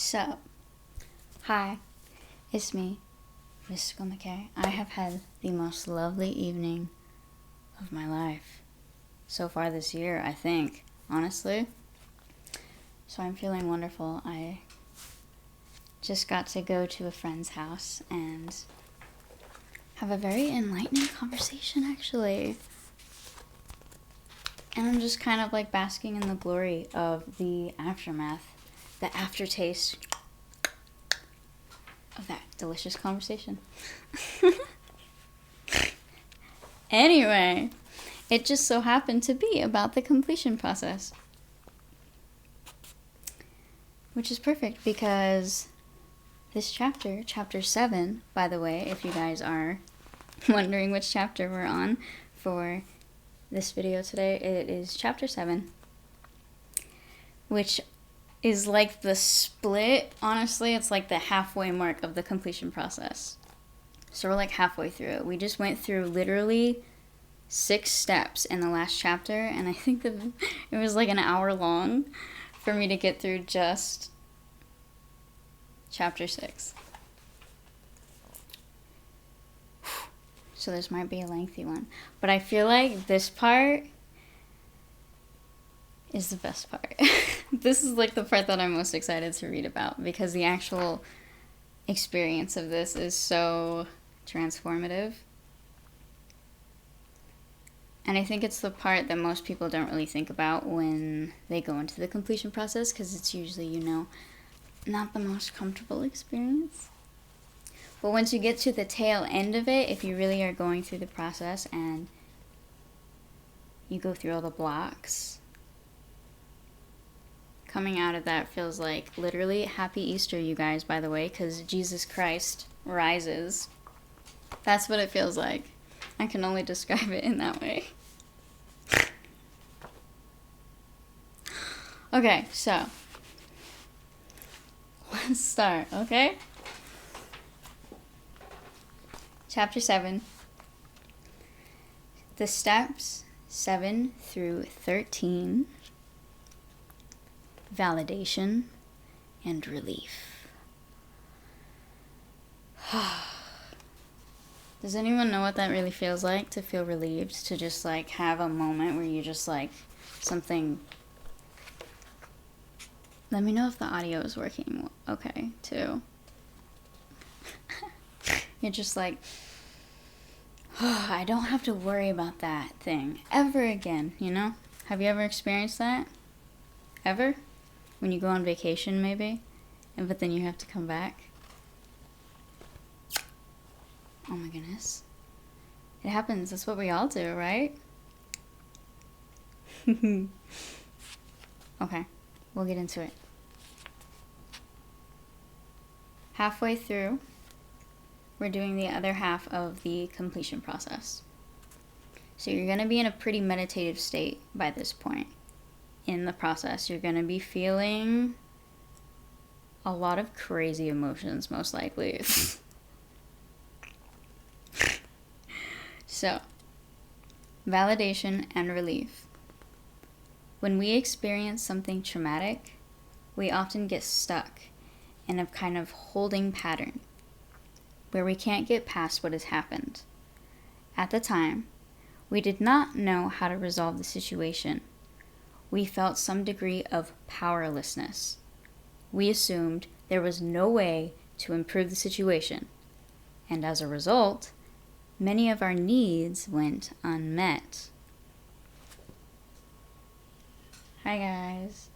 So, hi, it's me, Mystical McKay. I have had the most lovely evening of my life so far this year, I think, honestly. So I'm feeling wonderful. I just got to go to a friend's house and have a very enlightening conversation, actually. And I'm just kind of like basking in the glory of the aftermath, the aftertaste of that delicious conversation. Anyway, it just so happened to be about the completion process. Which is perfect because this chapter, chapter 7, by the way, if you guys are wondering which chapter we're on for this video today, it is chapter 7, which is like the split. Honestly, it's like the halfway mark of the completion process. So we're like halfway through it. We just went through literally 6 steps in the last chapter, and I think it was like an hour long for me to get through just chapter 6. So this might be a lengthy one, but I feel like this part is the best part. This is like the part that I'm most excited to read about because the actual experience of this is so transformative. And I think it's the part that most people don't really think about when they go into the completion process because it's usually, not the most comfortable experience. But once you get to the tail end of it, if you really are going through the process and you go through all the blocks, coming out of that feels like literally Happy Easter, you guys, by the way, because Jesus Christ rises. That's what it feels like. I can only describe it in that way. Okay, so let's start, okay? Chapter 7. The steps 7 through 13. Validation and relief. Does anyone know what that really feels like? To feel relieved? To just like have a moment where you just like something. Let me know if the audio is working okay too. You're just like, oh, I don't have to worry about that thing ever again, Have you ever experienced that? Ever? When you go on vacation, maybe? But then you have to come back? Oh my goodness. It happens. That's what we all do, right? Okay, we'll get into it. Halfway through, we're doing the other half of the completion process. So you're going to be in a pretty meditative state by this point in the process. You're going to be feeling a lot of crazy emotions, most likely. So, validation and relief. When we experience something traumatic, we often get stuck in a kind of holding pattern where we can't get past what has happened. At the time, we did not know how to resolve the situation. We felt some degree of powerlessness. We assumed there was no way to improve the situation, and as a result, many of our needs went unmet. Hi guys.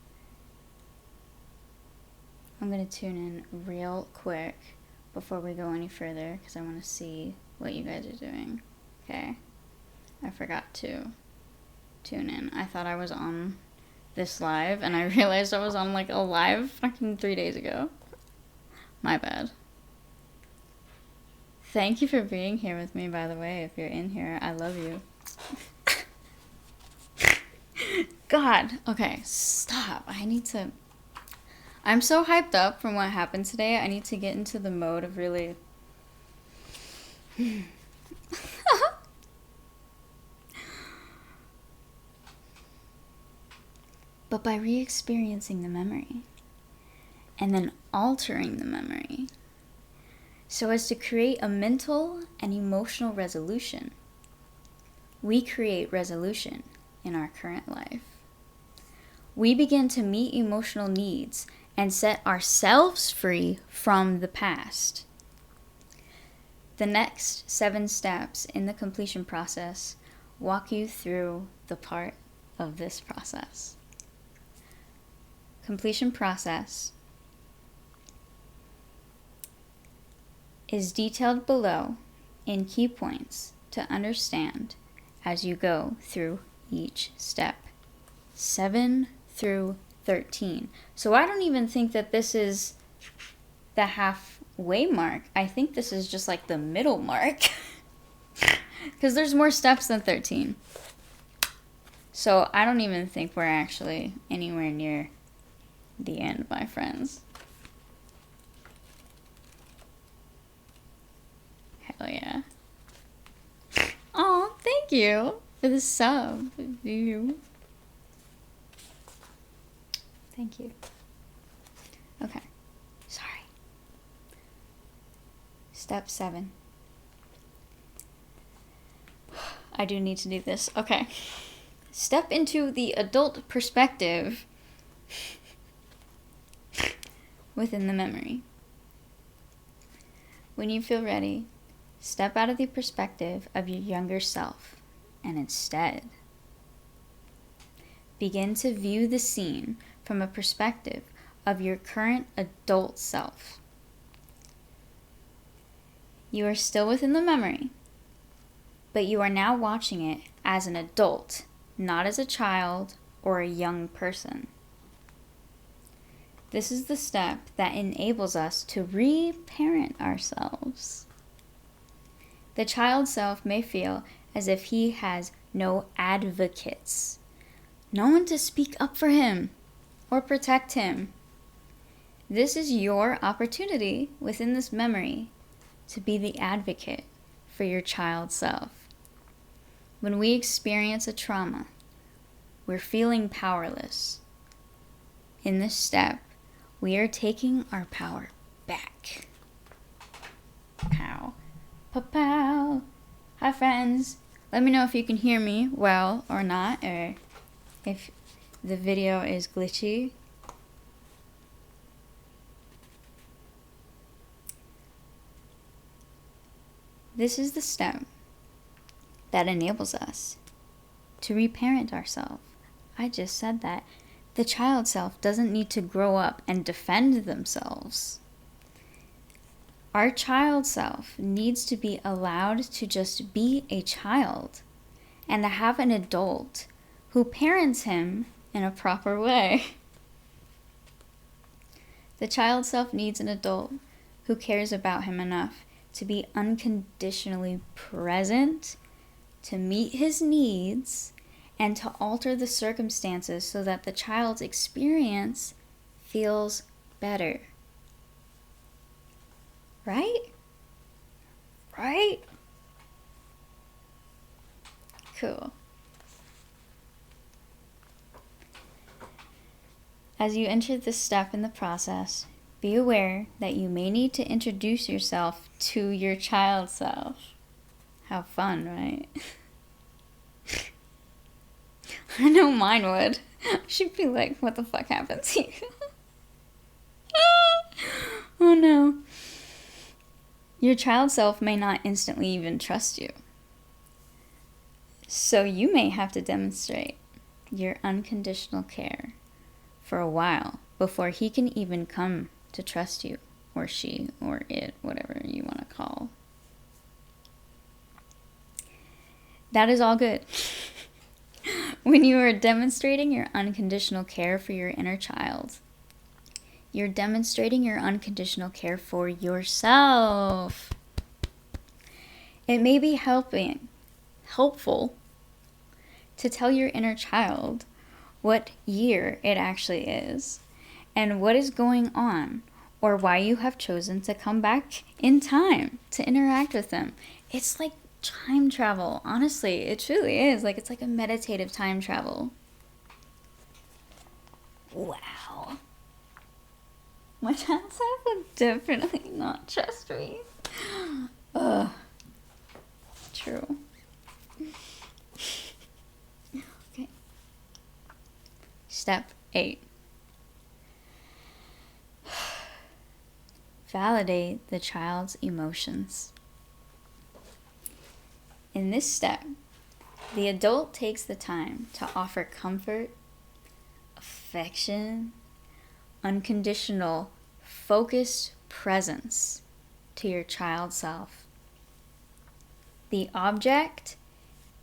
I'm going to tune in real quick before we go any further because I want to see what you guys are doing. Okay? I forgot to tune in. I thought I was on this live and I realized I was on like a live fucking 3 days ago. My bad. Thank you for being here with me, by the way. If you're in here, I love you. God. Okay, stop. I'm so hyped up from what happened today. I need to get into the mode of really... But by re-experiencing the memory and then altering the memory so as to create a mental and emotional resolution. We create resolution in our current life. We begin to meet emotional needs and set ourselves free from the past. The next 7 steps in the completion process walk you through the part of this process. Completion process is detailed below in key points to understand as you go through each step. 7 through 13. So I don't even think that this is the halfway mark. I think this is just like the middle mark. Because there's more steps than 13. So I don't even think we're actually anywhere near the end, my friends. Hell yeah. Oh, thank you for the sub. Thank you. Okay. Sorry. Step 7. I do need to do this. Okay. Step into the adult perspective within the memory. When you feel ready, step out of the perspective of your younger self and instead begin to view the scene from a perspective of your current adult self. You are still within the memory, but you are now watching it as an adult, not as a child or a young person. This is the step that enables us to reparent ourselves. The child self may feel as if he has no advocates, no one to speak up for him or protect him. This is your opportunity within this memory to be the advocate for your child self. When we experience a trauma, we're feeling powerless. In this step, we are taking our power back. Pow. Pow. Hi friends. Let me know if you can hear me well or not, or if the video is glitchy. This is the step that enables us to reparent ourselves. I just said that. The child self doesn't need to grow up and defend themselves. Our child self needs to be allowed to just be a child and to have an adult who parents him in a proper way. The child self needs an adult who cares about him enough to be unconditionally present, to meet his needs, and to alter the circumstances so that the child's experience feels better. Right? Right? Cool. As you enter this step in the process, be aware that you may need to introduce yourself to your child self. How fun, right? I know mine would. She'd be like, what the fuck happened to you? Oh no. Your child self may not instantly even trust you. So you may have to demonstrate your unconditional care for a while before he can even come to trust you, or she, or it, whatever you want to call. That is all good. When you are demonstrating your unconditional care for your inner child, you're demonstrating your unconditional care for yourself. It may be helpful to tell your inner child what year it actually is and what is going on, or why you have chosen to come back in time to interact with them. It's like time travel. Honestly, it truly is. Like, it's like a meditative time travel. Wow. My child self would definitely not trust me. Ugh. True. Okay. Step 8. Validate the child's emotions. In this step, the adult takes the time to offer comfort, affection, unconditional, focused presence to your child self. The object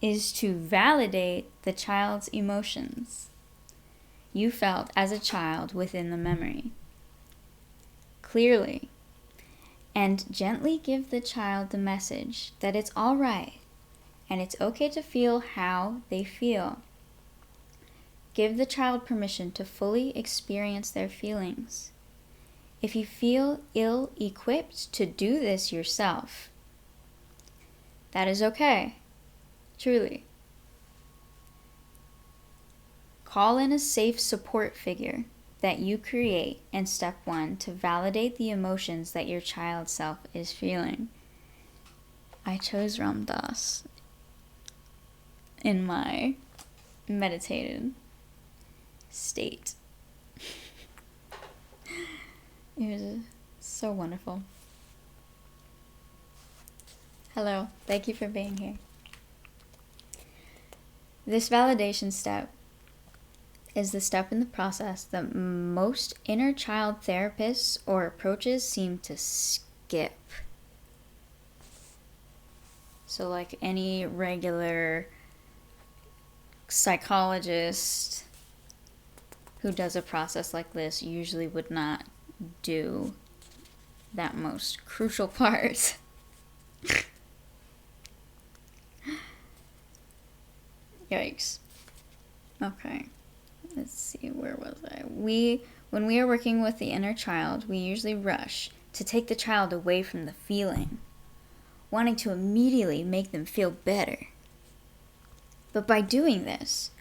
is to validate the child's emotions you felt as a child within the memory. Clearly, and gently give the child the message that it's all right and it's okay to feel how they feel. Give the child permission to fully experience their feelings. If you feel ill-equipped to do this yourself, that is okay, truly. Call in a safe support figure that you create in step 1 to validate the emotions that your child self is feeling. I chose Ram Dass in my meditated state. It was so wonderful. Hello, thank you for being here. This validation step is the step in the process that most inner child therapists or approaches seem to skip. So like any regular psychologist who does a process like this usually would not do that most crucial part. Yikes. Okay. Let's see, where was I? When we are working with the inner child, we usually rush to take the child away from the feeling, wanting to immediately make them feel better. But by doing this,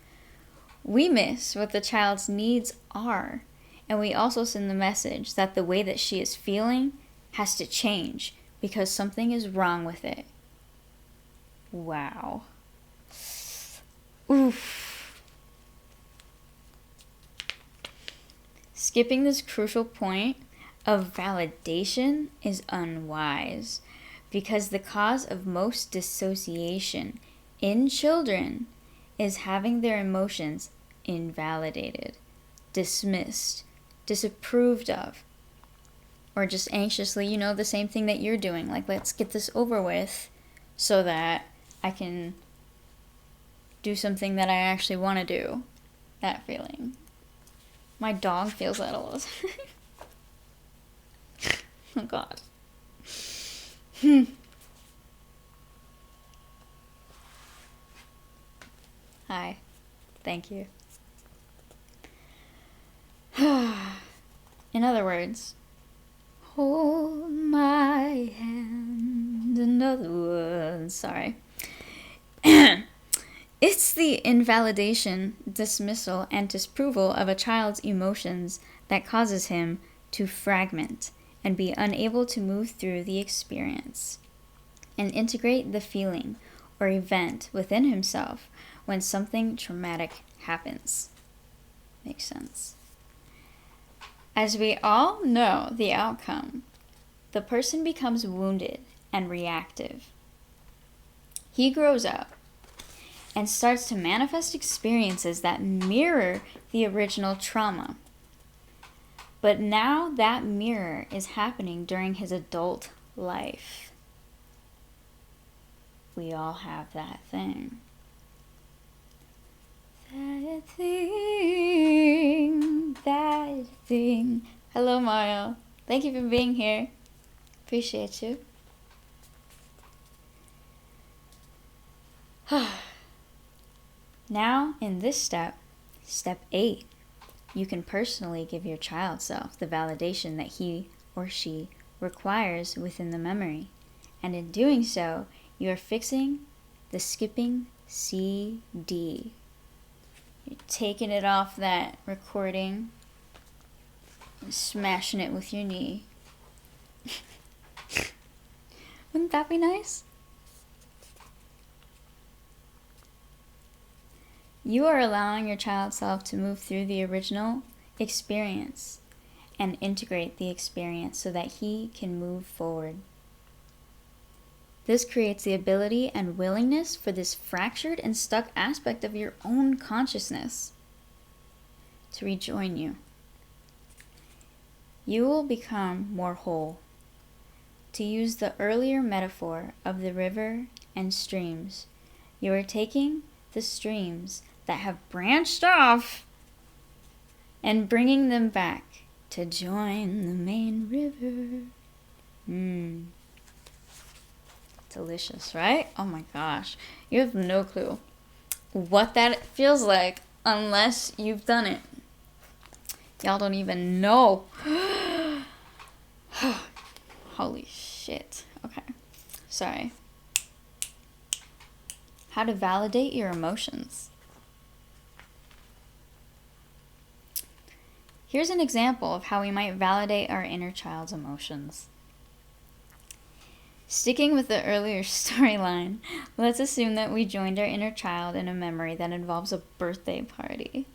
we miss what the child's needs are, and we also send the message that the way that she is feeling has to change because something is wrong with it. Wow. Oof. Skipping this crucial point of validation is unwise because the cause of most dissociation in children is having their emotions invalidated, dismissed, disapproved of, or just anxiously, the same thing that you're doing. Like, let's get this over with so that I can do something that I actually want to do. That feeling. My dog feels that all the time. Oh, God. Hi. Thank you. In other words, hold my hand. In other words, sorry. It's the invalidation, dismissal, and disapproval of a child's emotions that causes him to fragment and be unable to move through the experience and integrate the feeling or event within himself when something traumatic happens. Makes sense. As we all know the outcome, the person becomes wounded and reactive. He grows up and starts to manifest experiences that mirror the original trauma. But now that mirror is happening during his adult life. We all have that thing. That thing. Hello, Mario. Thank you for being here. Appreciate you. Now, in this step, step 8, you can personally give your child self the validation that he or she requires within the memory. And in doing so, you are fixing the skipping CD. You're taking it off that recording. smashing it with your knee. Wouldn't that be nice? You are allowing your child self to move through the original experience and integrate the experience so that he can move forward. This creates the ability and willingness for this fractured and stuck aspect of your own consciousness to rejoin you. You will become more whole. To use the earlier metaphor of the river and streams, you are taking the streams that have branched off and bringing them back to join the main river. Delicious, right? Oh my gosh. You have no clue what that feels like unless you've done it. Y'all don't even know. Holy shit. Okay. Sorry. How to validate your emotions. Here's an example of how we might validate our inner child's emotions. Sticking with the earlier storyline, let's assume that we joined our inner child in a memory that involves a birthday party.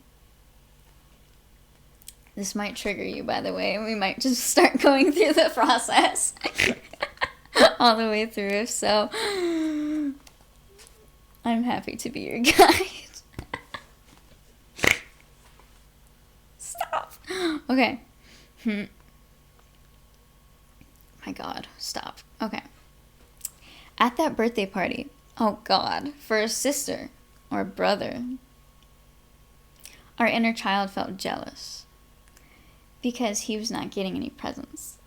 This might trigger you, by the way. We might just start going through the process all the way through. If so, I'm happy to be your guide. Stop. Okay. My God, stop. Okay. At that birthday party, oh God, for a sister or a brother, our inner child felt jealous because he was not getting any presents.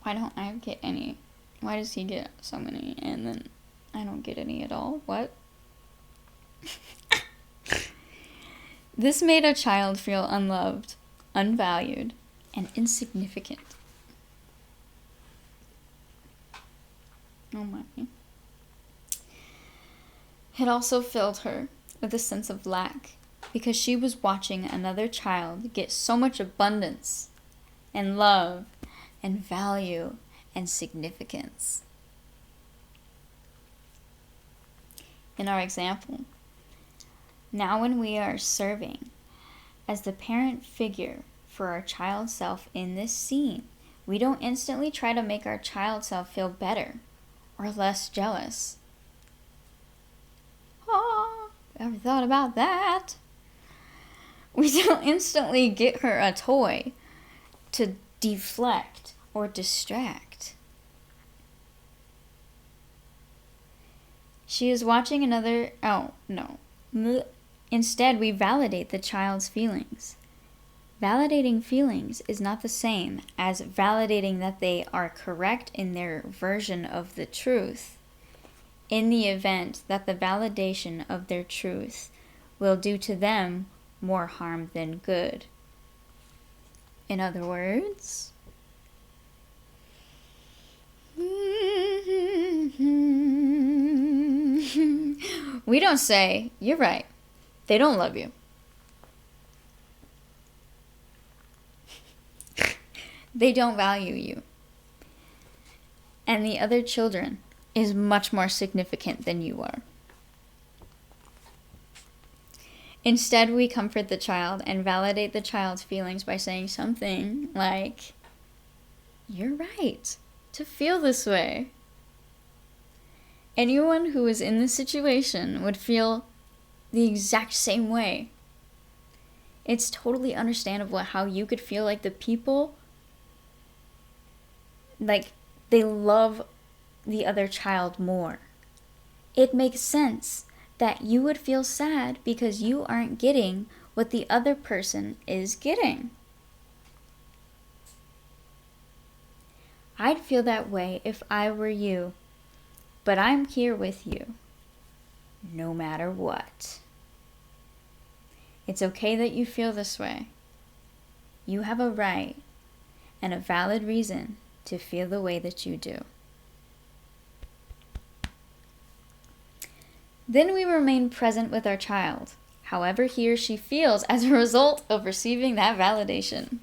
Why don't I get any? Why does he get so many and then I don't get any at all? What? This made a child feel unloved, unvalued, and insignificant. Oh my. It also filled her with a sense of lack because she was watching another child get so much abundance and love and value and significance. In our example, now when we are serving as the parent figure for our child self in this scene, we don't instantly try to make our child self feel better or less jealous. Oh, ever thought about that? We don't instantly get her a toy to deflect or distract. She is watching another... Oh, no. Instead, we validate the child's feelings. Validating feelings is not the same as validating that they are correct in their version of the truth, in the event that the validation of their truth will do to them more harm than good. In other words, we don't say, "You're right, they don't love you." They don't value you. And the other children is much more significant than you are. Instead, we comfort the child and validate the child's feelings by saying something like, "You're right to feel this way." Anyone who is in this situation would feel the exact same way. It's totally understandable how you could feel like the people, like, they love the other child more. It makes sense that you would feel sad because you aren't getting what the other person is getting. I'd feel that way if I were you, but I'm here with you, no matter what. It's okay that you feel this way. You have a right and a valid reason to feel the way that you do. Then we remain present with our child. however he or she feels as a result of receiving that validation.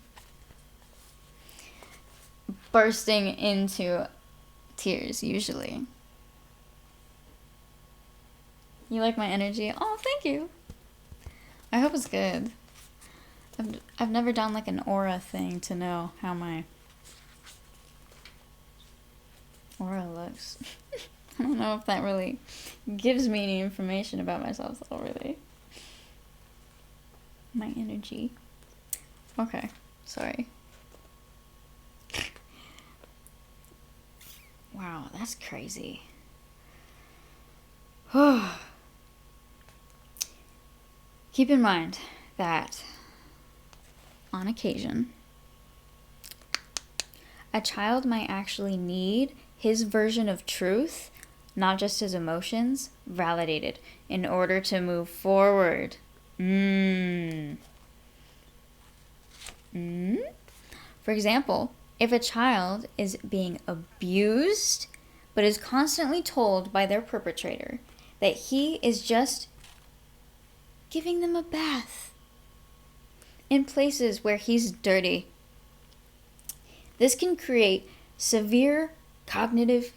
Bursting into tears, usually. You like my energy? Oh, thank you. I hope it's good. I've never done like an aura thing to know how my aura looks. I don't know if that really gives me any information about myself, though, really. My energy. Okay, sorry. Wow, that's crazy. Keep in mind that, on occasion, a child might actually need his version of truth, not just his emotions, validated in order to move forward. For example, if a child is being abused but is constantly told by their perpetrator that he is just giving them a bath in places where he's dirty, this can create severe cognitive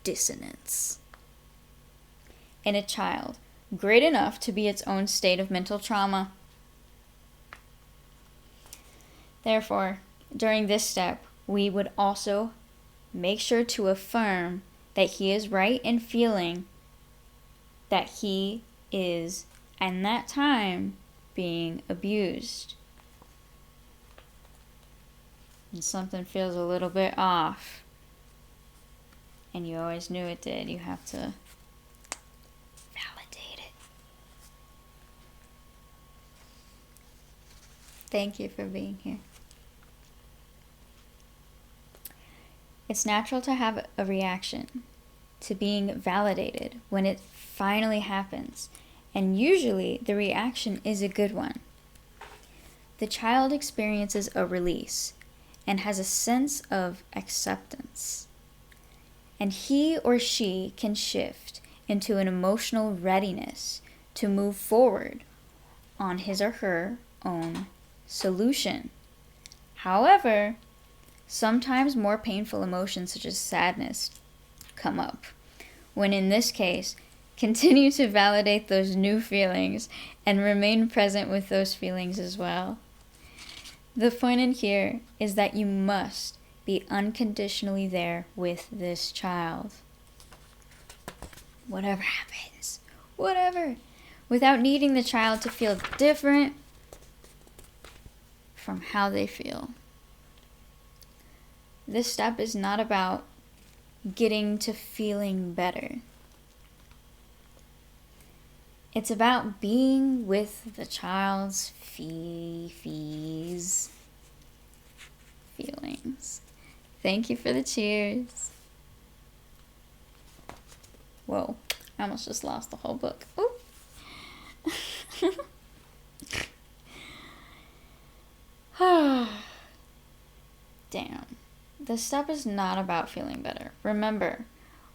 dissonance in a child, great enough to be its own state of mental trauma. Therefore, during this step, we would also make sure to affirm that he is right in feeling that he is, at that time, being abused. And something feels a little bit off, and you always knew it did, you have to validate it. Thank you for being here. It's natural to have a reaction to being validated when it finally happens, and usually the reaction is a good one. The child experiences a release and has a sense of acceptance, and he or she can shift into an emotional readiness to move forward on his or her own solution. However, sometimes more painful emotions such as sadness come up, when in this case, continue to validate those new feelings and remain present with those feelings as well. The point in here is that you must be unconditionally there with this child. Whatever happens, whatever, without needing the child to feel different from how they feel. This step is not about getting to feeling better. It's about being with the child's feelings. Thank you for the cheers. Whoa, I almost just lost the whole book. Ooh. Damn. This step is not about feeling better. Remember,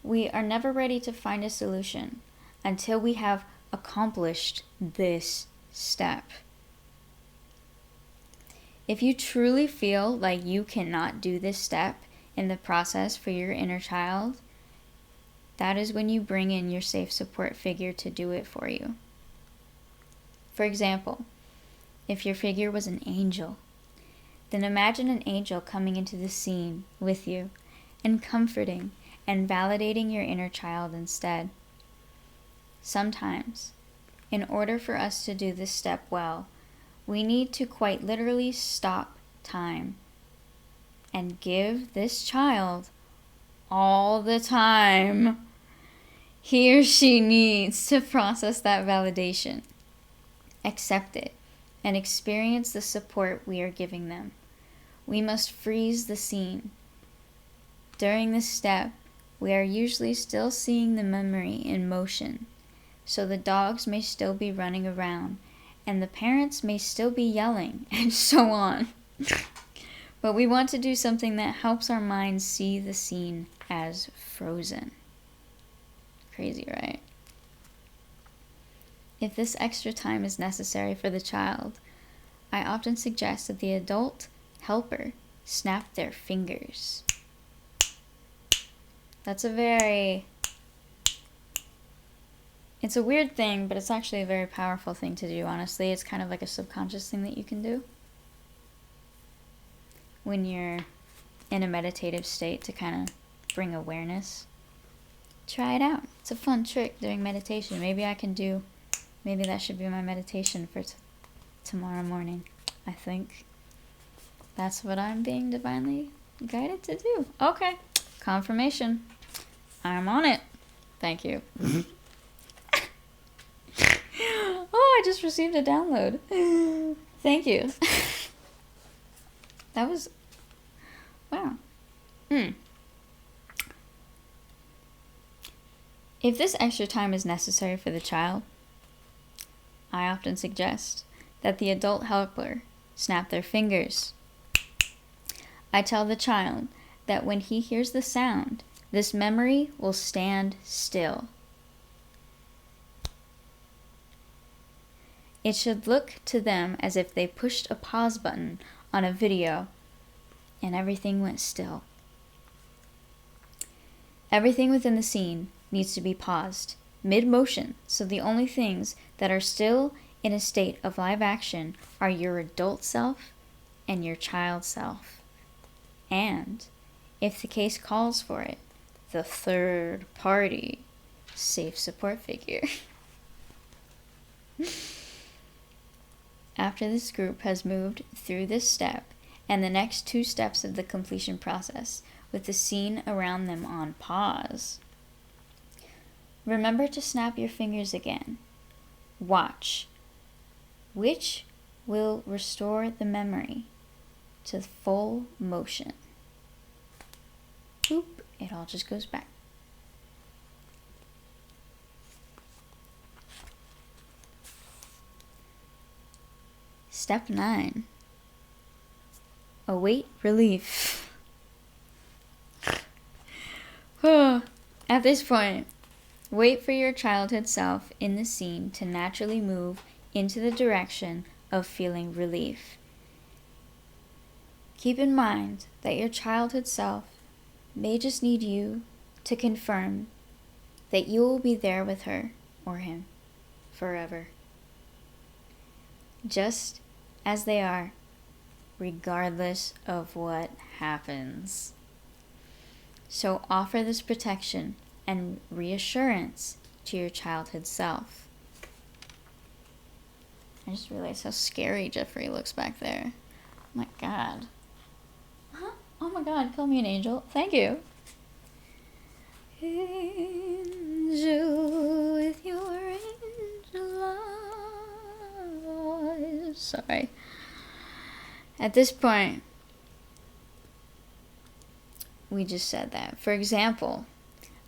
we are never ready to find a solution until we have accomplished this step. If you truly feel like you cannot do this step in the process for your inner child, that is when you bring in your safe support figure to do it for you. For example, if your figure was an angel, then imagine an angel coming into the scene with you and comforting and validating your inner child instead. Sometimes, in order for us to do this step well, we need to quite literally stop time and give this child all the time he or she needs to process that validation, accept it, and experience the support we are giving them. We must freeze the scene. During this step, we are usually still seeing the memory in motion, so the dogs may still be running around, and the parents may still be yelling, and so on. But we want to do something that helps our minds see the scene as frozen. Crazy, right? If this extra time is necessary for the child, I often suggest that the adult helper snap their fingers. It's a weird thing, but it's actually a very powerful thing to do, honestly. It's kind of like a subconscious thing that you can do when you're in a meditative state to kind of bring awareness. Try it out. It's a fun trick during meditation. Maybe that should be my meditation for tomorrow morning. I think that's what I'm being divinely guided to do. Okay. Confirmation. I'm on it. Thank you. Oh, I just received a download. Thank you. That was... Wow. If this extra time is necessary for the child, I often suggest that the adult helper snap their fingers. I tell the child that when he hears the sound, this memory will stand still. It should look to them as if they pushed a pause button on a video and everything went still. Everything within the scene needs to be paused, mid-motion, so the only things that are still in a state of live action are your adult self and your child self. And, if the case calls for it, the third party safe support figure. After this group has moved through this step and the next 2 steps of the completion process with the scene around them on pause, remember to snap your fingers again. Watch. Which will restore the memory to full motion. Boop, it all just goes back. Step 9. Await relief. At this point, wait for your childhood self in the scene to naturally move into the direction of feeling relief. Keep in mind that your childhood self may just need you to confirm that you will be there with her or him forever. Just as they are, regardless of what happens. So offer this protection and reassurance to your childhood self. I just realized how scary Jeffrey looks back there. Oh my god. Huh? Oh my god, call me an angel. Thank you. Angel with your angel eyes. Sorry. At this point, we just said that. For example,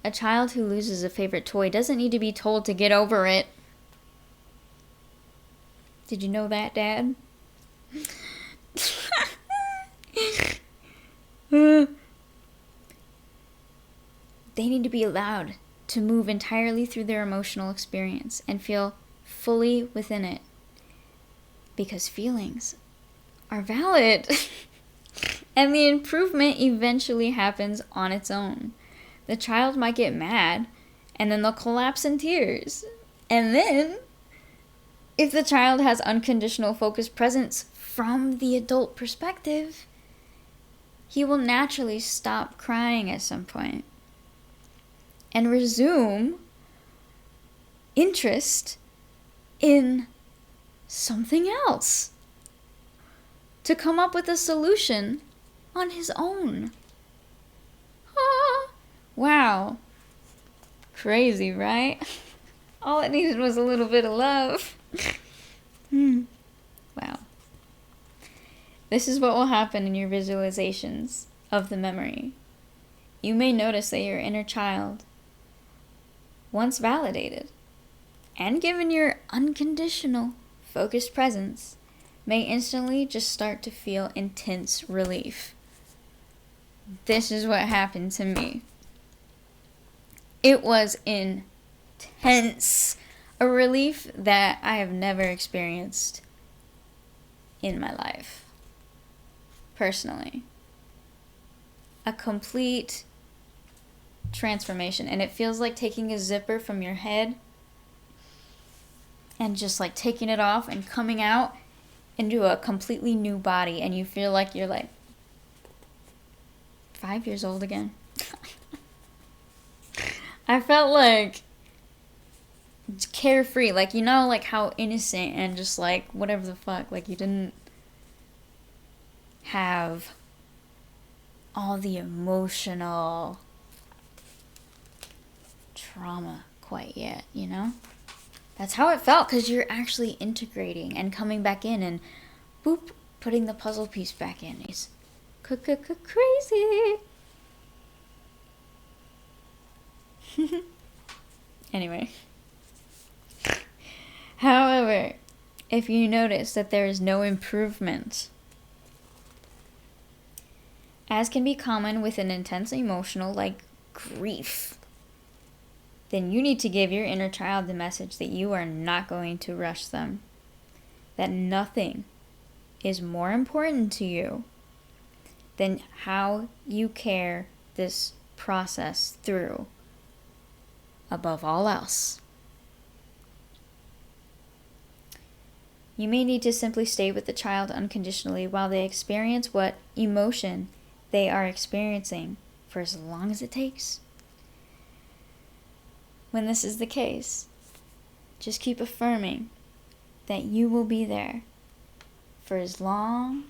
a child who loses a favorite toy doesn't need to be told to get over it. Did you know that, Dad? They need to be allowed to move entirely through their emotional experience and feel fully within it. Because feelings are valid. And the improvement eventually happens on its own. The child might get mad, and then they'll collapse in tears. And then, if the child has unconditional focused presence from the adult perspective, he will naturally stop crying at some point and resume interest in something else to come up with a solution on his own. Ah, wow. Crazy, right? All it needed was a little bit of love. Wow. This is what will happen in your visualizations of the memory. You may notice that your inner child, once validated and given your unconditional focused presence, may instantly just start to feel intense relief. This is what happened to me. It was intense. A relief that I have never experienced in my life, personally. A complete transformation. And it feels like taking a zipper from your head and just like taking it off and coming out into a completely new body. And you feel like you're like 5 years old again. I felt like carefree, like, you know, like how innocent and just like whatever the fuck, like you didn't have all the emotional trauma quite yet, you know? That's how it felt, because you're actually integrating and coming back in and boop, putting the puzzle piece back in. It's crazy. Anyway. However, if you notice that there is no improvement, as can be common with an intense emotional like grief, then you need to give your inner child the message that you are not going to rush them, that nothing is more important to you than how you care this process through above all else. You may need to simply stay with the child unconditionally while they experience what emotion they are experiencing for as long as it takes. When this is the case, just keep affirming that you will be there for as long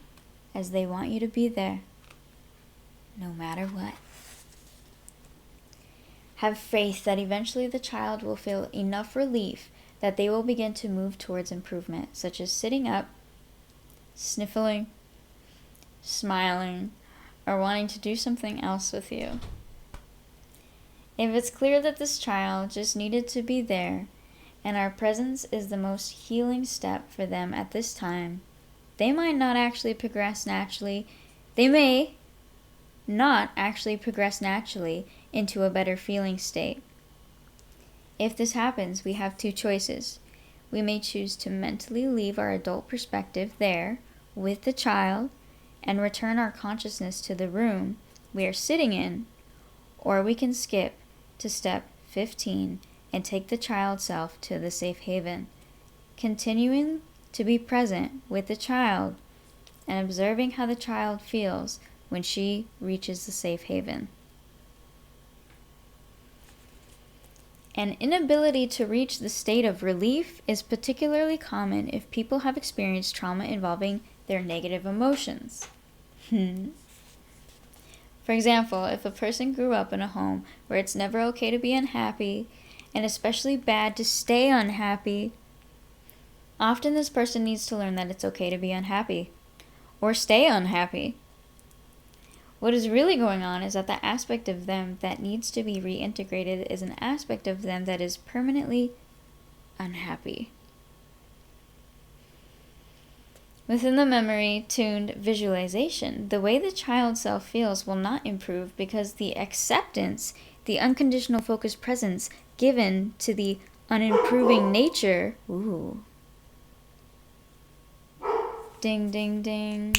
as they want you to be there, no matter what. Have faith that eventually the child will feel enough relief that they will begin to move towards improvement, such as sitting up, sniffling, smiling, or wanting to do something else with you. If it's clear that this child just needed to be there, and our presence is the most healing step for them at this time, they might not actually progress naturally. They may not actually progress naturally into a better feeling state. If this happens, we have two choices. We may choose to mentally leave our adult perspective there with the child and return our consciousness to the room we are sitting in, or we can skip to step 15 and take the child self to the safe haven, continuing to be present with the child and observing how the child feels when she reaches the safe haven. An inability to reach the state of relief is particularly common if people have experienced trauma involving their negative emotions. For example, if a person grew up in a home where it's never okay to be unhappy, and especially bad to stay unhappy, often this person needs to learn that it's okay to be unhappy, or stay unhappy. What is really going on is that the aspect of them that needs to be reintegrated is an aspect of them that is permanently unhappy. Within the memory-tuned visualization, the way the child self feels will not improve because the acceptance, the unconditional focused presence given to the unimproving nature, ding, ding, ding.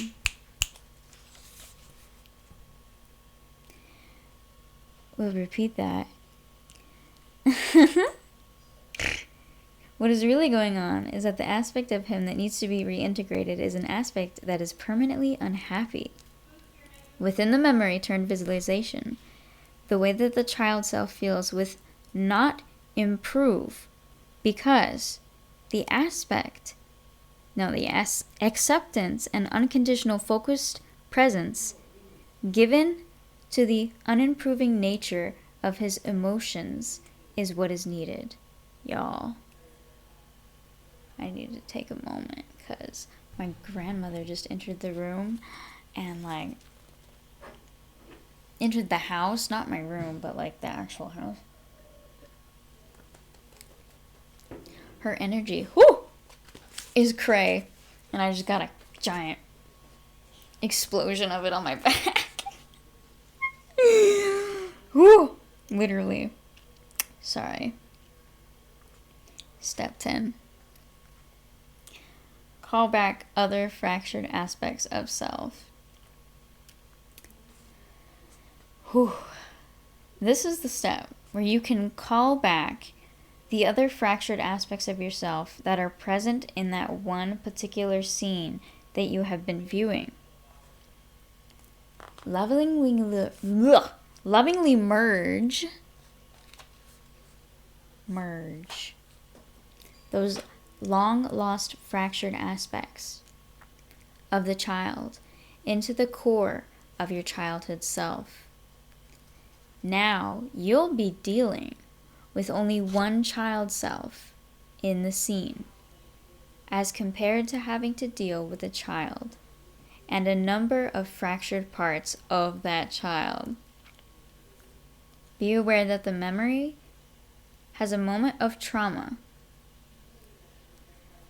We'll repeat that. What is really going on is that the aspect of him that needs to be reintegrated is an aspect that is permanently unhappy. Within the memory turned visualization, the way that the child self feels with not improve because the acceptance and unconditional focused presence given to the unimproving nature of his emotions is what is needed. Y'all, I need to take a moment because my grandmother just entered the room and entered the house, not my room, but the actual house. Her energy, is cray, and I just got a giant explosion of it on my back. Literally. Sorry. Step 10. Call back other fractured aspects of self. Whew. This is the step where you can call back the other fractured aspects of yourself that are present in that one particular scene that you have been viewing. Lovingly merge those long-lost fractured aspects of the child into the core of your childhood self. Now you'll be dealing with only one child self in the scene, as compared to having to deal with a child and a number of fractured parts of that child. Be aware that the memory has a moment of trauma.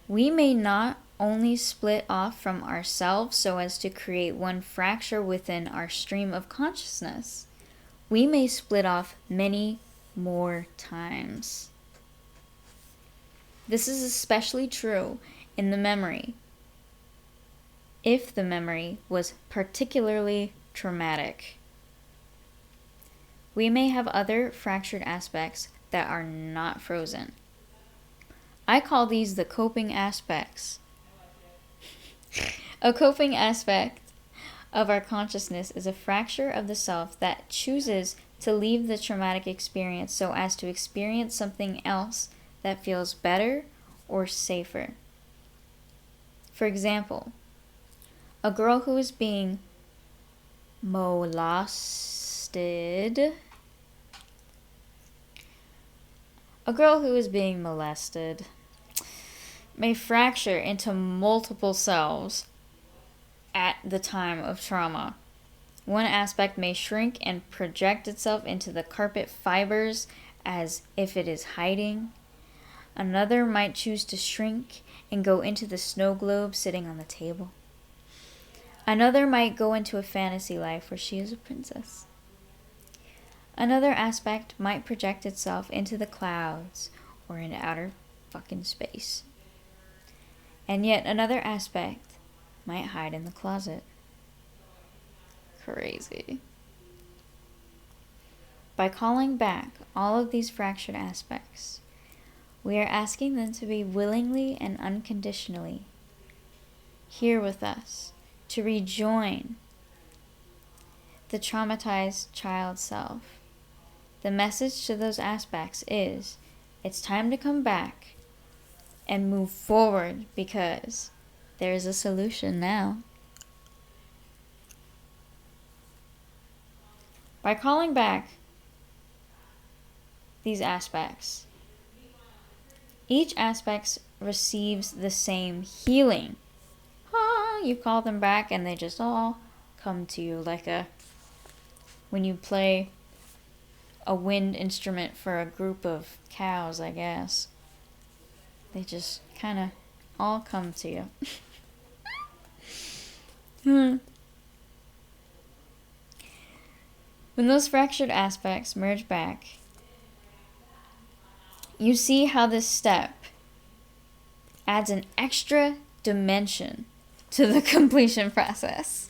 We may not only split off from ourselves so as to create one fracture within our stream of consciousness. We may split off many more times. This is especially true in the memory, if the memory was particularly traumatic. We may have other fractured aspects that are not frozen. I call these the coping aspects. A coping aspect of our consciousness is a fracture of the self that chooses to leave the traumatic experience so as to experience something else that feels better or safer. For example, a girl who is being molested. A girl who is being molested may fracture into multiple selves at the time of trauma. One aspect may shrink and project itself into the carpet fibers as if it is hiding. Another might choose to shrink and go into the snow globe sitting on the table. Another might go into a fantasy life where she is a princess. Another aspect might project itself into the clouds or in outer fucking space. And yet another aspect might hide in the closet. Crazy. By calling back all of these fractured aspects, we are asking them to be willingly and unconditionally here with us, to rejoin the traumatized child self. The message to those aspects is, it's time to come back and move forward because there is a solution now. By calling back these aspects, each aspect receives the same healing. You call them back and they just all come to you like when you play a wind instrument for a group of cows, I guess. They just kind of all come to you. When those fractured aspects merge back, you see how this step adds an extra dimension to the completion process.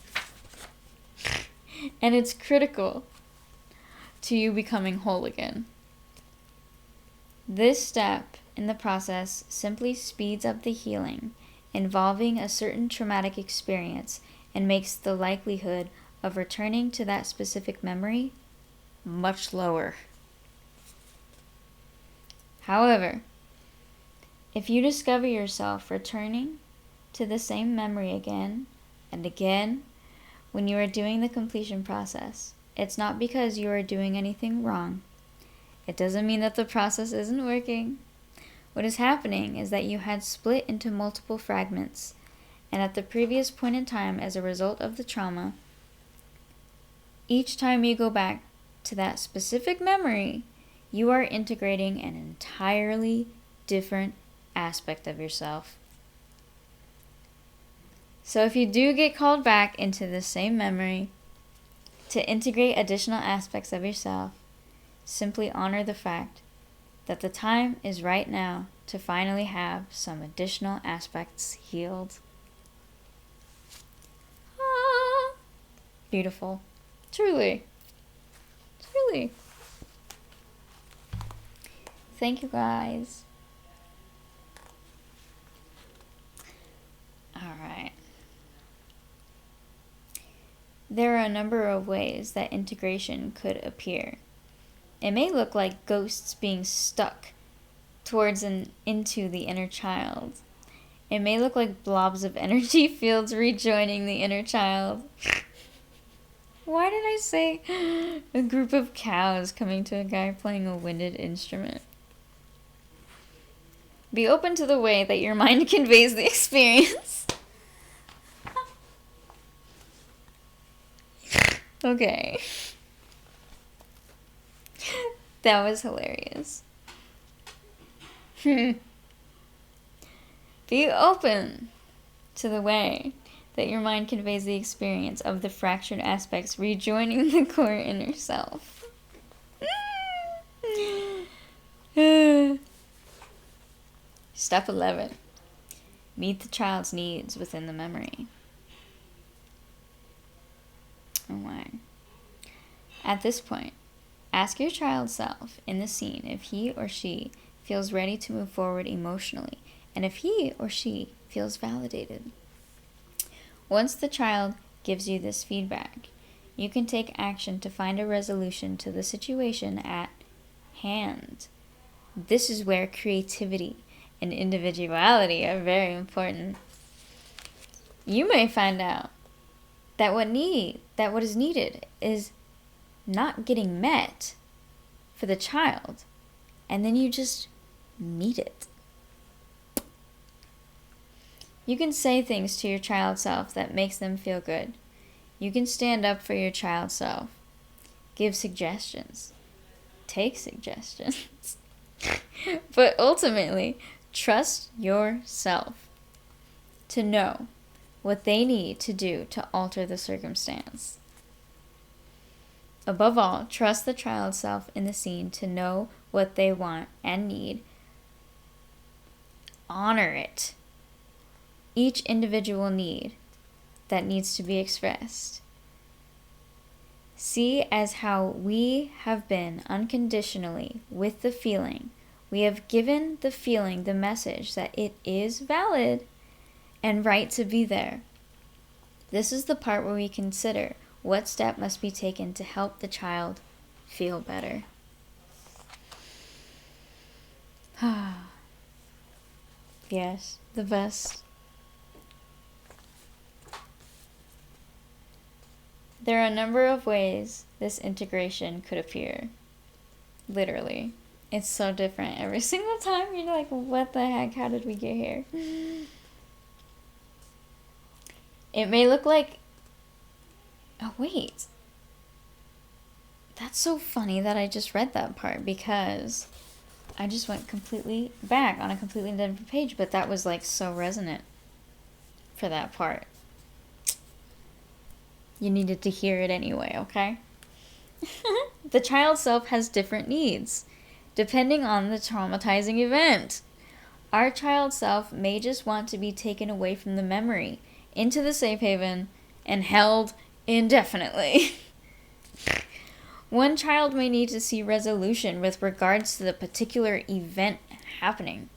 And it's critical to you becoming whole again. This step in the process simply speeds up the healing involving a certain traumatic experience and makes the likelihood of returning to that specific memory much lower. However, if you discover yourself returning to the same memory again and again when you are doing the completion process, it's not because you are doing anything wrong. It doesn't mean that the process isn't working. What is happening is that you had split into multiple fragments, and at the previous point in time, as a result of the trauma, each time you go back to that specific memory, you are integrating an entirely different aspect of yourself. So if you do get called back into the same memory to integrate additional aspects of yourself, simply honor the fact that the time is right now to finally have some additional aspects healed. Ah, beautiful. Truly. Truly. Thank you, guys. Alright. There are a number of ways that integration could appear. It may look like ghosts being stuck towards and into the inner child. It may look like blobs of energy fields rejoining the inner child. Why did I say a group of cows coming to a guy playing a winded instrument? Be open to the way that your mind conveys the experience. Okay. That was hilarious. Be open to the way that your mind conveys the experience of the fractured aspects rejoining the core inner self. Step 11. Meet the child's needs within the memory. Oh my. At this point, ask your child self in the scene if he or she feels ready to move forward emotionally, and if he or she feels validated. Once the child gives you this feedback, you can take action to find a resolution to the situation at hand. This is where creativity and individuality are very important. You may find out that what is needed is not getting met for the child, and then you just meet it. You can say things to your child self that makes them feel good. You can stand up for your child self. Give suggestions. Take suggestions. But ultimately, trust yourself to know what they need to do to alter the circumstance. Above all, trust the child self in the scene to know what they want and need. Honor it. Each individual need that needs to be expressed. See as how we have been unconditionally with the feeling. We have given the feeling the message that it is valid and right to be there. This is the part where we consider what step must be taken to help the child feel better. Yes, the best. There are a number of ways this integration could appear. Literally. It's so different every single time. You're like, what the heck? How did we get here? It may look like... Oh, wait. That's so funny that I just read that part, because I just went completely back on a completely different page, but that was like so resonant for that part. You needed to hear it anyway, okay? The child self has different needs, depending on the traumatizing event. Our child self may just want to be taken away from the memory, into the safe haven, and held indefinitely. One child may need to see resolution with regards to the particular event happening.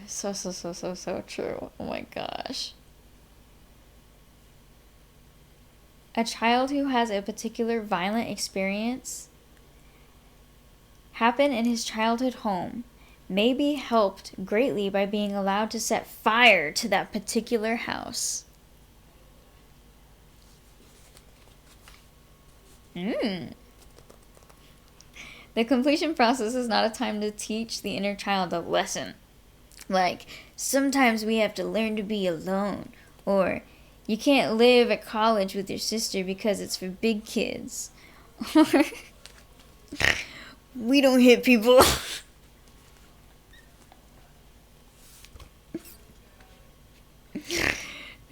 So true. Oh my gosh. A child who has a particular violent experience happen in his childhood home may be helped greatly by being allowed to set fire to that particular house. The completion process is not a time to teach the inner child a lesson. Like, sometimes we have to learn to be alone, or you can't live at college with your sister because it's for big kids, or we don't hit people.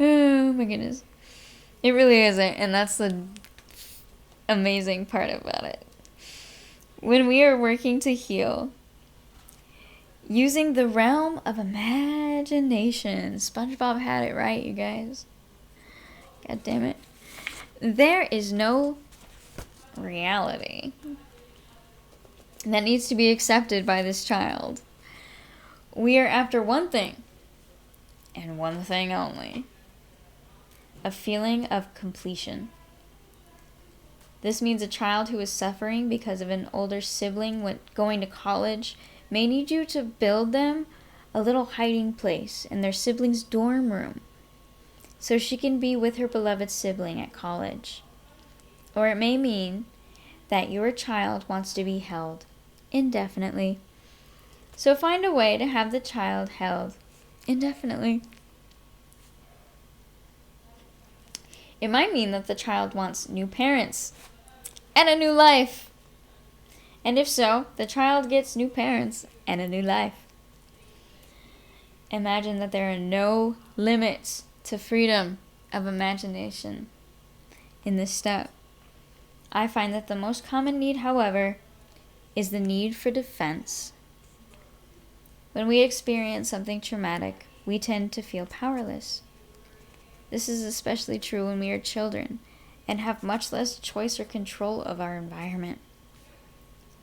Oh my goodness. It really isn't, and that's the amazing part about it. When we are working to heal, using the realm of imagination. SpongeBob had it right, you guys. God damn it. There is no reality that needs to be accepted by this child. We are after one thing, and one thing only. A feeling of completion. This means a child who is suffering because of an older sibling going to college may need you to build them a little hiding place in their sibling's dorm room so she can be with her beloved sibling at college. Or it may mean that your child wants to be held indefinitely. So find a way to have the child held indefinitely. It might mean that the child wants new parents and a new life. And if so, the child gets new parents and a new life. Imagine that there are no limits to freedom of imagination in this step. I find that the most common need, however, is the need for defense. When we experience something traumatic, we tend to feel powerless. This is especially true when we are children and have much less choice or control of our environment.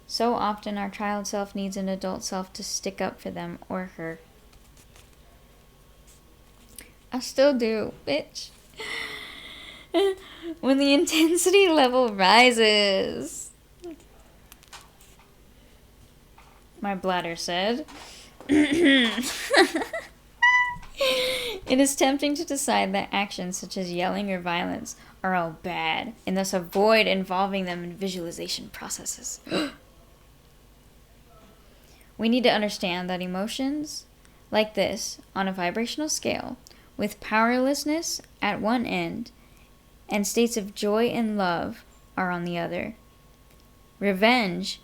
So often our child self needs an adult self to stick up for them or her. I still do, bitch. When the intensity level rises, my bladder said, it is tempting to decide that actions such as yelling or violence are all bad, and thus avoid involving them in visualization processes. We need to understand that emotions like this, on a vibrational scale, with powerlessness at one end, and states of joy and love are on the other. Revenge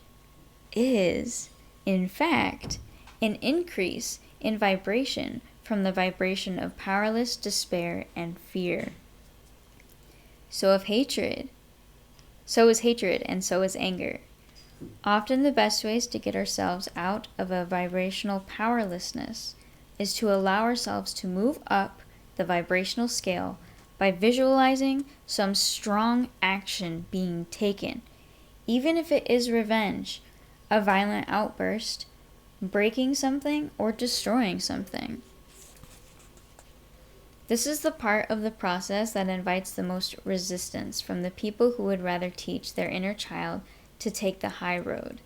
is, in fact, an increase in vibration from the vibration of powerless despair and fear. So is hatred, and so is anger. Often the best ways to get ourselves out of a vibrational powerlessness is to allow ourselves to move up the vibrational scale by visualizing some strong action being taken, even if it is revenge, a violent outburst, breaking something, or destroying something. This is the part of the process that invites the most resistance from the people who would rather teach their inner child to take the high road.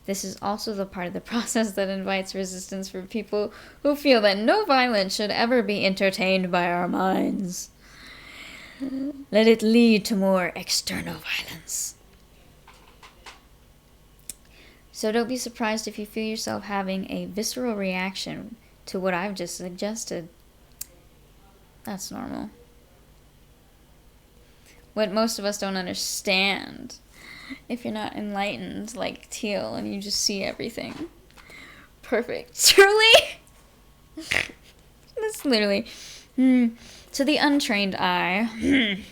This is also the part of the process that invites resistance from people who feel that no violence should ever be entertained by our minds. Let it lead to more external violence. So don't be surprised if you feel yourself having a visceral reaction to what I've just suggested. That's normal. What most of us don't understand, if you're not enlightened like Teal and you just see everything perfect. Truly? That's literally... To the untrained eye.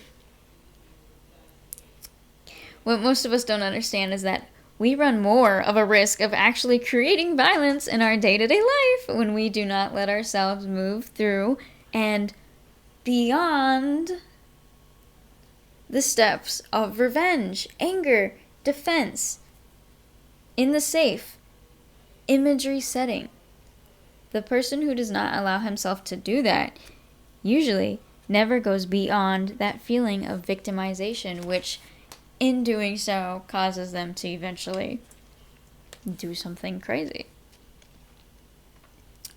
What most of us don't understand is that we run more of a risk of actually creating violence in our day-to-day life when we do not let ourselves move through and beyond the steps of revenge, anger, defense, in the safe imagery setting. The person who does not allow himself to do that usually never goes beyond that feeling of victimization, which in doing so causes them to eventually do something crazy.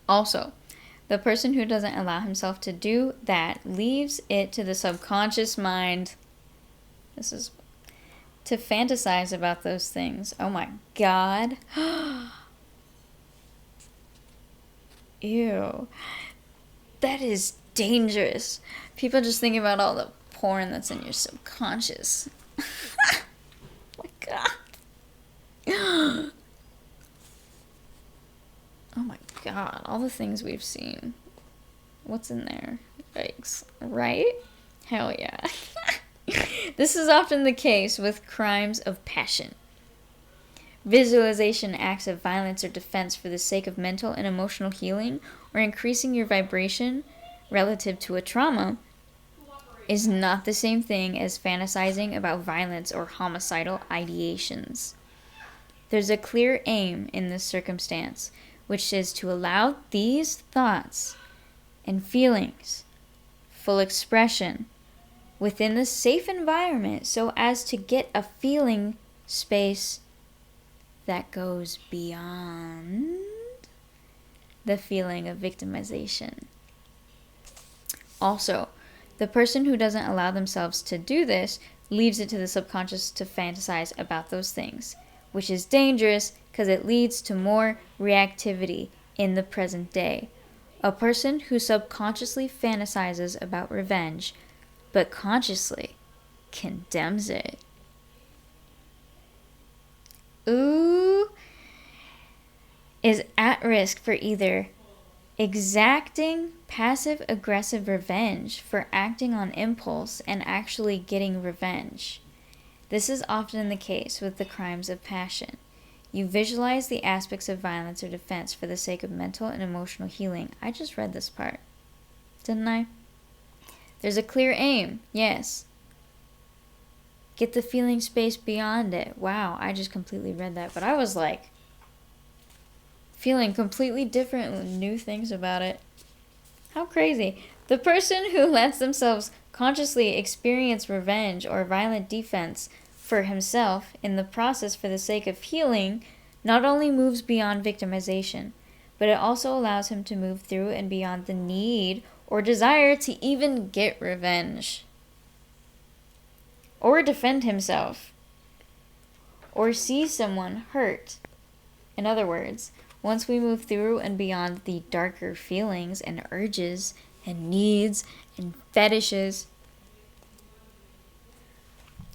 Also, the person who doesn't allow himself to do that leaves it to the subconscious mind. This is to fantasize about those things. Oh my God. Ew. That is dangerous. People just think about all the porn that's in your subconscious. Oh my God. Oh my God. All the things we've seen. What's in there? Yikes. Right? Hell yeah. This is often the case with crimes of passion. Visualization acts of violence or defense for the sake of mental and emotional healing or increasing your vibration relative to a trauma is not the same thing as fantasizing about violence or homicidal ideations. There's a clear aim in this circumstance, which is to allow these thoughts and feelings full expression within the safe environment so as to get a feeling space that goes beyond the feeling of victimization. Also, the person who doesn't allow themselves to do this leaves it to the subconscious to fantasize about those things, which is dangerous because it leads to more reactivity in the present day. A person who subconsciously fantasizes about revenge, but consciously condemns it, is at risk for either exacting passive-aggressive revenge for acting on impulse and actually getting revenge. This is often the case with the crimes of passion. You visualize the aspects of violence or defense for the sake of mental and emotional healing. I just read this part, didn't I? There's a clear aim, yes. Get the feeling space beyond it. Wow, I just completely read that, but I was like, feeling completely different, new things about it. How crazy. The person who lets themselves consciously experience revenge or violent defense for himself in the process for the sake of healing not only moves beyond victimization, but it also allows him to move through and beyond the need or desire to even get revenge, or defend himself, or see someone hurt. In other words, once we move through and beyond the darker feelings and urges and needs and fetishes.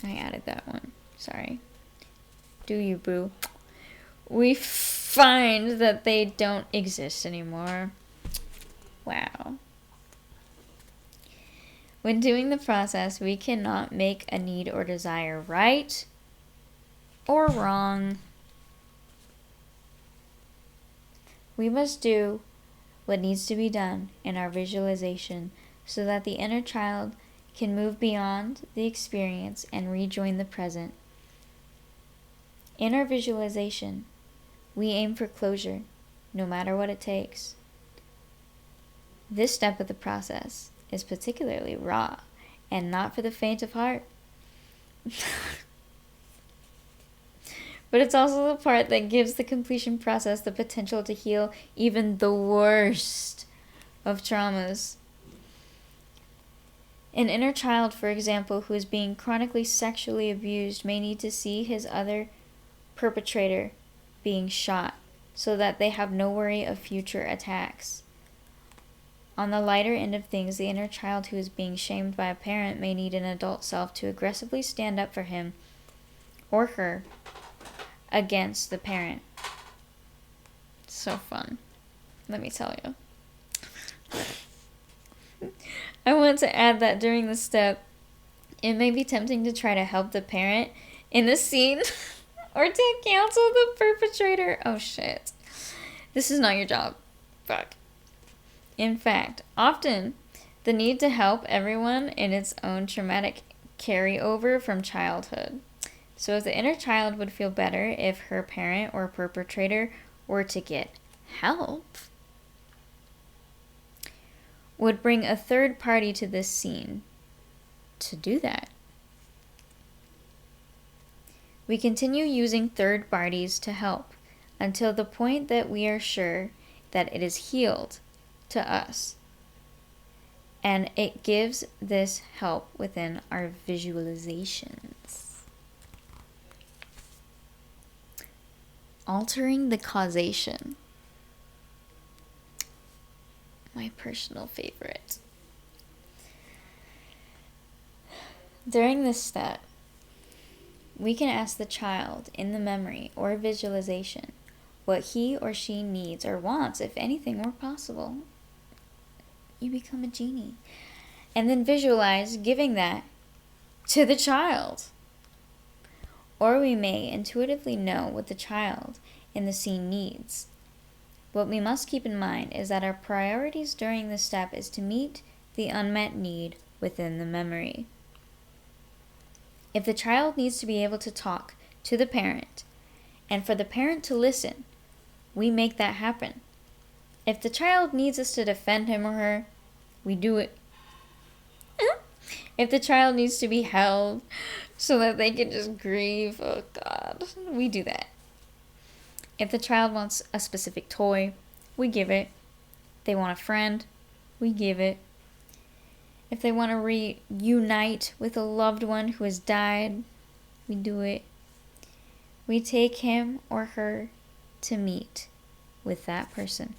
I added that one. Sorry. Do you, boo? We find that they don't exist anymore. Wow. When doing the process, we cannot make a need or desire right or wrong. We must do what needs to be done in our visualization so that the inner child can move beyond the experience and rejoin the present. In our visualization, we aim for closure, no matter what it takes. This step of the process is particularly raw and not for the faint of heart. But it's also the part that gives the completion process the potential to heal even the worst of traumas. An inner child, for example, who is being chronically sexually abused may need to see his other perpetrator being shot so that they have no worry of future attacks. On the lighter end of things, the inner child who is being shamed by a parent may need an adult self to aggressively stand up for him or her against the parent. So fun. Let me tell you. I want to add that during this step, it may be tempting to try to help the parent in the scene or to counsel the perpetrator. Oh shit. This is not your job. Fuck. In fact, often the need to help everyone in its own traumatic carryover from childhood. So if the inner child would feel better if her parent or perpetrator were to get help, would bring a third party to this scene to do that. We continue using third parties to help until the point that we are sure that it is healed to us. And it gives this help within our visualizations. Altering the causation. My personal favorite. During this step, we can ask the child in the memory or visualization what he or she needs or wants, if anything were possible. You become a genie. And then visualize giving that to the child. or we may intuitively know what the child in the scene needs. What we must keep in mind is that our priorities during this step is to meet the unmet need within the memory. If the child needs to be able to talk to the parent and for the parent to listen, we make that happen. If the child needs us to defend him or her, we do it. If the child needs to be held so that they can just grieve, oh God, we do that. If the child wants a specific toy, we give it. If they want a friend, we give it. If they want to reunite with a loved one who has died, we do it. We take him or her to meet with that person.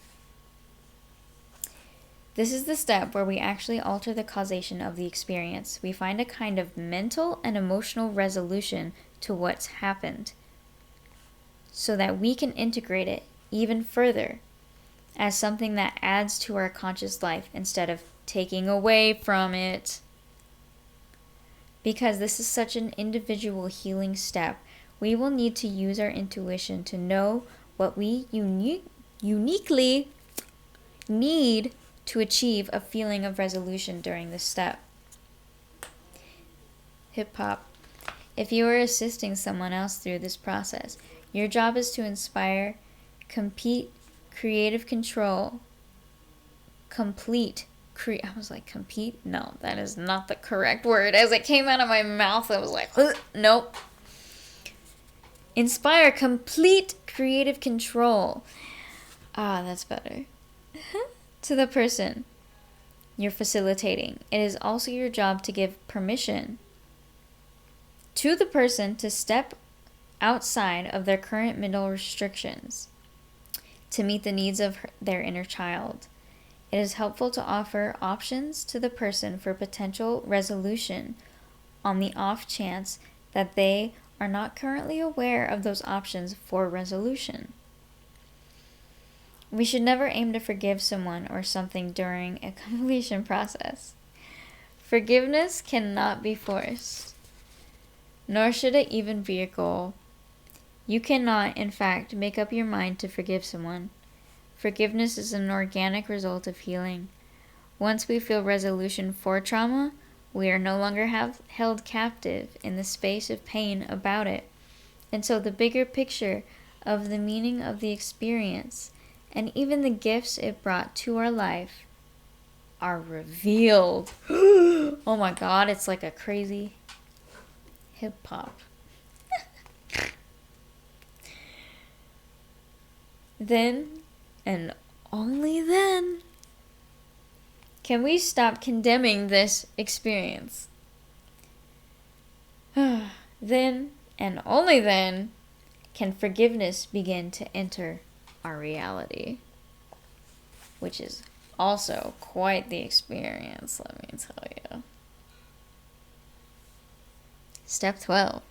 This is the step where we actually alter the causation of the experience. We find a kind of mental and emotional resolution to what's happened so that we can integrate it even further as something that adds to our conscious life instead of taking away from it. Because this is such an individual healing step, we will need to use our intuition to know what we uniquely need to achieve a feeling of resolution during this step. Hip hop. If you are assisting someone else through this process, your job is to inspire, complete creative control, compete? No, that is not the correct word. As it came out of my mouth, I was like, nope. Inspire complete creative control. That's better. To the person you're facilitating. It is also your job to give permission to the person to step outside of their current mental restrictions to meet the needs of their inner child. It is helpful to offer options to the person for potential resolution on the off chance that they are not currently aware of those options for resolution. We should never aim to forgive someone or something during a completion process. Forgiveness cannot be forced, nor should it even be a goal. You cannot, in fact, make up your mind to forgive someone. Forgiveness is an organic result of healing. Once we feel resolution for trauma, we are no longer held captive in the space of pain about it. And so the bigger picture of the meaning of the experience and even the gifts it brought to our life are revealed. Oh my God, it's like a crazy hip hop. Then, and only then, can we stop condemning this experience. Then, and only then, can forgiveness begin to enter our reality, which is also quite the experience, let me tell you. Step 12.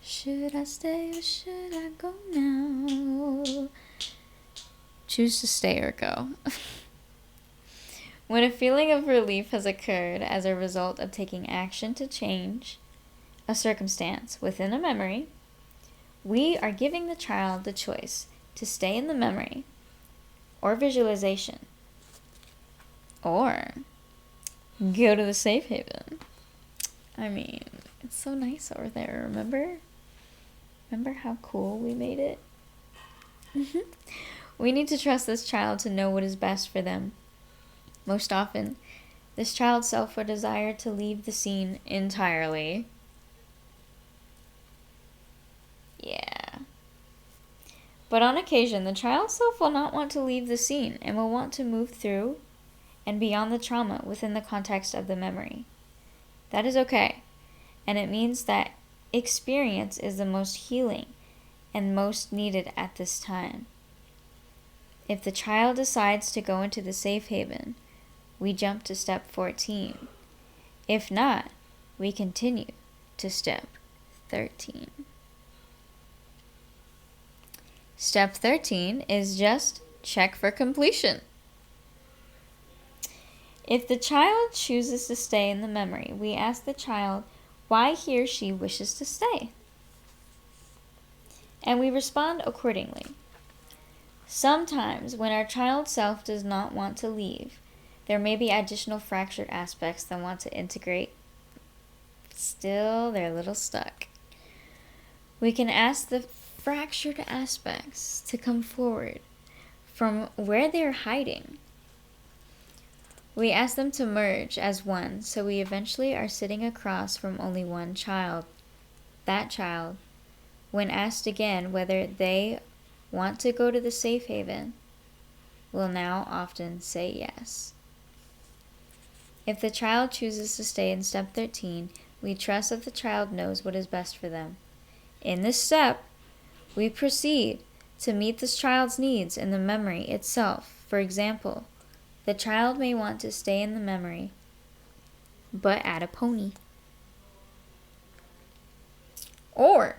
Should I stay or should I go now? Choose to stay or go. When a feeling of relief has occurred as a result of taking action to change a circumstance within a memory, we are giving the child the choice to stay in the memory or visualization or go to the safe haven. I mean, it's so nice over there, remember? Remember how cool we made it? We need to trust this child to know what is best for them. Most often, this child's self will desire to leave the scene entirely. Yeah. But on occasion, the child's self will not want to leave the scene and will want to move through and beyond the trauma within the context of the memory. That is okay, and it means that experience is the most healing and most needed at this time. If the child decides to go into the safe haven, we jump to step 14. If not, we continue to step 13. Step 13 is just check for completion. If the child chooses to stay in the memory, we ask the child why he or she wishes to stay. And we respond accordingly. Sometimes, when our child self does not want to leave, there may be additional fractured aspects that want to integrate. Still, they're a little stuck. We can ask the fractured aspects to come forward from where they're hiding. We ask them to merge as one, so we eventually are sitting across from only one child. That child, when asked again whether they want to go to the safe haven, will now often say yes. If the child chooses to stay in step 13, we trust that the child knows what is best for them. In this step, we proceed to meet this child's needs in the memory itself. For example, the child may want to stay in the memory, but add a pony. Or,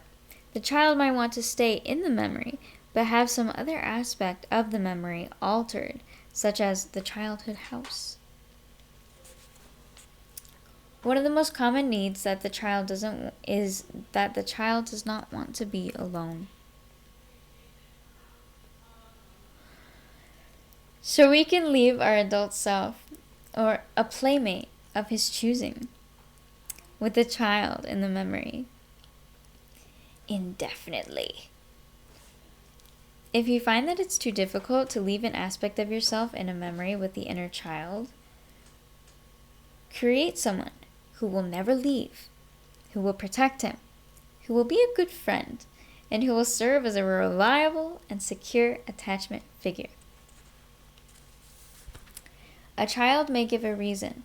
the child might want to stay in the memory, but have some other aspect of the memory altered, such as the childhood house. One of the most common needs that the child does not want to be alone. So we can leave our adult self, or a playmate of his choosing, with the child in the memory indefinitely. If you find that it's too difficult to leave an aspect of yourself in a memory with the inner child, create someone who will never leave, who will protect him, who will be a good friend, and who will serve as a reliable and secure attachment figure. A child may give a reason,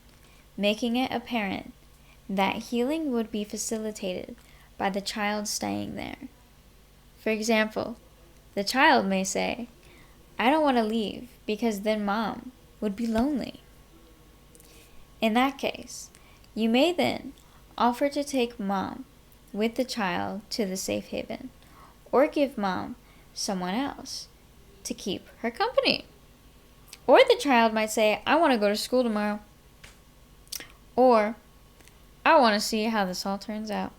making it apparent that healing would be facilitated by the child staying there. For example, the child may say, "I don't want to leave because then Mom would be lonely." In that case, you may then offer to take Mom with the child to the safe haven, or give Mom someone else to keep her company. Or the child might say, "I want to go to school tomorrow," or "I want to see how this all turns out,"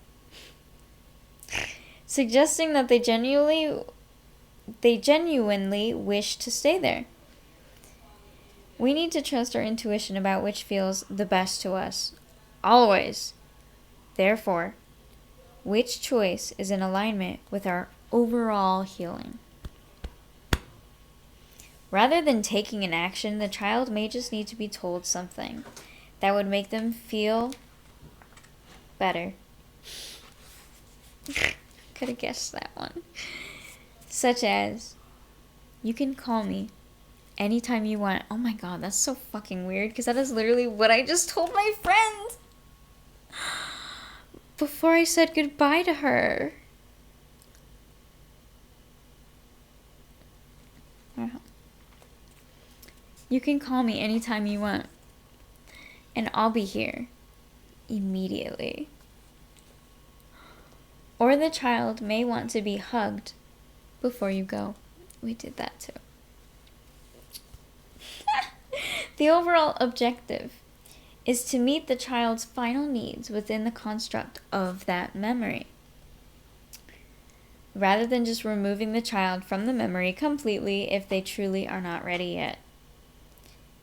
suggesting that they genuinely wish to stay there. We need to trust our intuition about which feels the best to us, always. Therefore, which choice is in alignment with our overall healing. Rather than taking an action, the child may just need to be told something that would make them feel better. Could have guessed that one. Such as, "You can call me anytime you want." Oh my god, that's so fucking weird, because that is literally what I just told my friend before I said goodbye to her. "You can call me anytime you want, and I'll be here immediately." Or the child may want to be hugged before you go. We did that too. The overall objective is to meet the child's final needs within the construct of that memory, rather than just removing the child from the memory completely if they truly are not ready yet.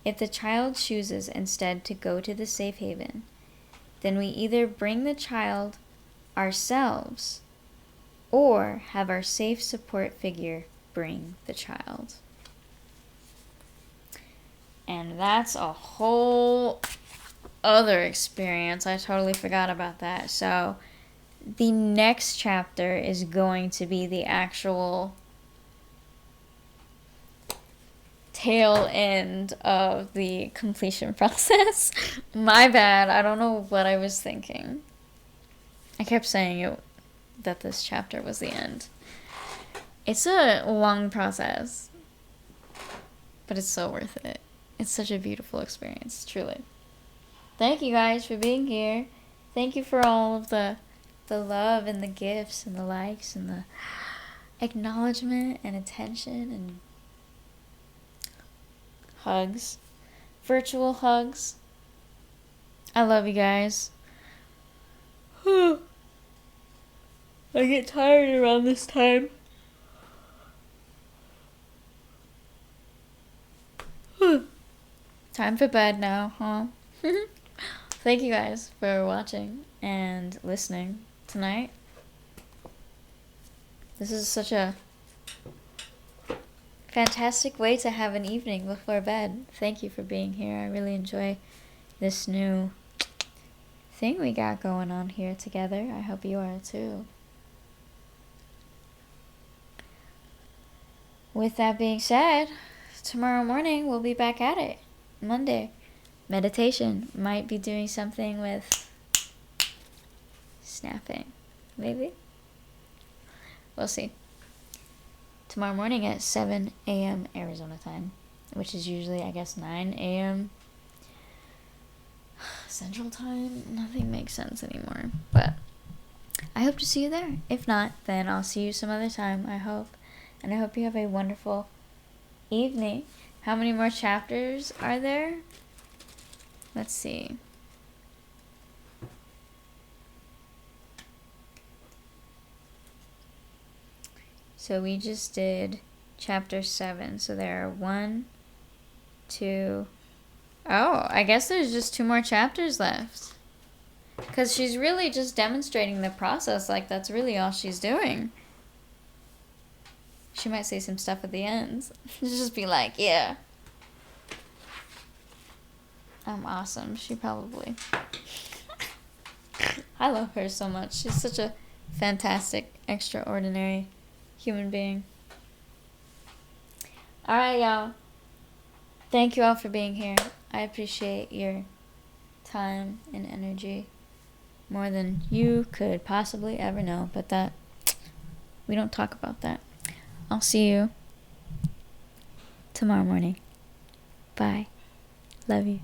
If the child chooses instead to go to the safe haven, then we either bring the child ourselves or have our safe support figure bring the child. And that's a whole other experience. I totally forgot about that. So the next chapter is going to be the actual tail end of the completion process. My bad. I don't know what I was thinking. I kept saying that this chapter was the end. It's a long process, but it's so worth it. It's such a beautiful experience, truly. Thank you guys for being here. Thank you for all of the love and the gifts and the likes and the acknowledgement and attention and hugs. Virtual hugs. I love you guys. I get tired around this time. Time for bed now, huh? Thank you guys for watching and listening tonight. This is such a fantastic way to have an evening before bed. Thank you for being here. I really enjoy this new thing we got going on here together. I hope you are too. With that being said, tomorrow morning we'll be back at it. Monday. Meditation. Might be doing something with snapping. Maybe. We'll see. Tomorrow morning at 7 a.m. Arizona time, which is usually, I guess, 9 a.m. Central time. Nothing makes sense anymore. But I hope to see you there. If not, then I'll see you some other time, I hope. And I hope you have a wonderful evening. How many more chapters are there? Let's see. So we just did chapter 7. So there are 1, 2. Oh, I guess there's just 2 more chapters left. Because she's really just demonstrating the process. Like, that's really all she's doing. She might say some stuff at the end. Just be like, yeah, I'm awesome. She probably. I love her so much. She's such a fantastic, extraordinary human being. Alright, y'all. Thank you all for being here. I appreciate your time and energy more than you could possibly ever know. But that, we don't talk about that. I'll see you tomorrow morning. Bye. Love you.